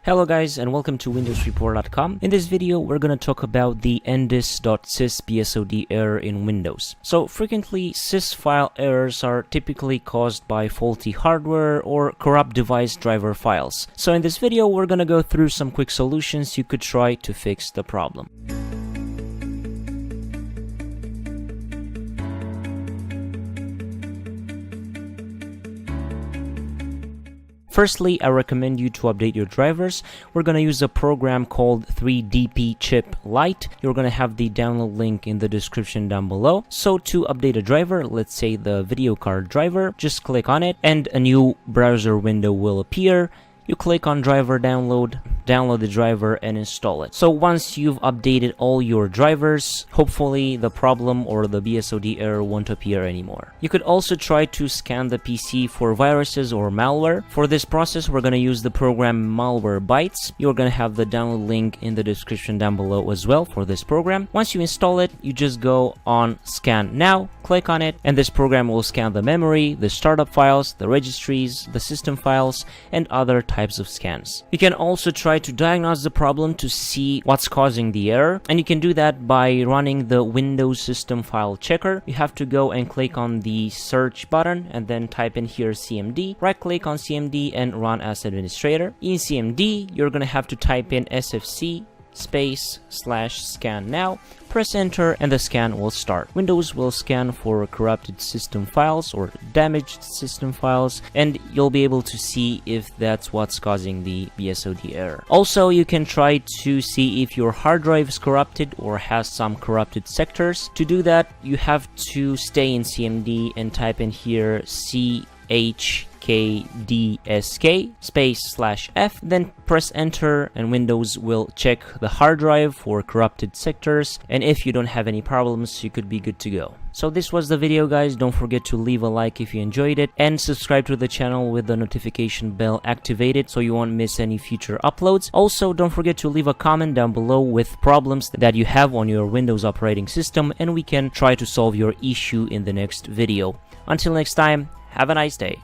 Hello guys and welcome to windowsreport.com. In this video we're going to talk about the ndis.sys BSOD error in Windows. So frequently sys file errors are typically caused by faulty hardware or corrupt device driver files. So in this video we're going to go through some quick solutions you could try to fix the problem. Firstly, I recommend you to update your drivers. We're going to use a program called 3DP Chip Lite. You're going to have the download link in the description down below. So to update a driver, let's say the video card driver, just click on it and a new browser window will appear. You click on driver download the driver and install it. So once you've updated all your drivers, hopefully the problem or the BSOD error won't appear anymore. You could also try to scan the PC for viruses or malware. For this process, we're going to use the program FYBt9-JawbU&adgroup. You're going to have the download link in the description down below as well for this program. Once you install it, you just go on scan now, click on it, and this program will scan the memory, the startup files, the registries, the system files, and other types of scans. You can also try to diagnose the problem to see what's causing the error, and you can do that by running the Windows System File Checker. You have to go and click on the search button and then type in here CMD. Right click on CMD and run as administrator. In CMD, you're going to have to type in sfc /scan now, press enter, and the scan will start. Windows will scan for corrupted system files or damaged system files, and you'll be able to see if that's what's causing the BSOD error. Also, you can try to see if your hard drive is corrupted or has some corrupted sectors. To do that, you have to stay in CMD and type in here /f, then press enter, and Windows will check the hard drive for corrupted sectors, and if you don't have any problems, you could be good to go. So this was the video guys. Don't forget to leave a like if you enjoyed it and subscribe to the channel with the notification bell activated so you won't miss any future uploads. Also, don't forget to leave a comment down below with problems that you have on your Windows operating system, and we can try to solve your issue in the next video. Until next time, have a nice day.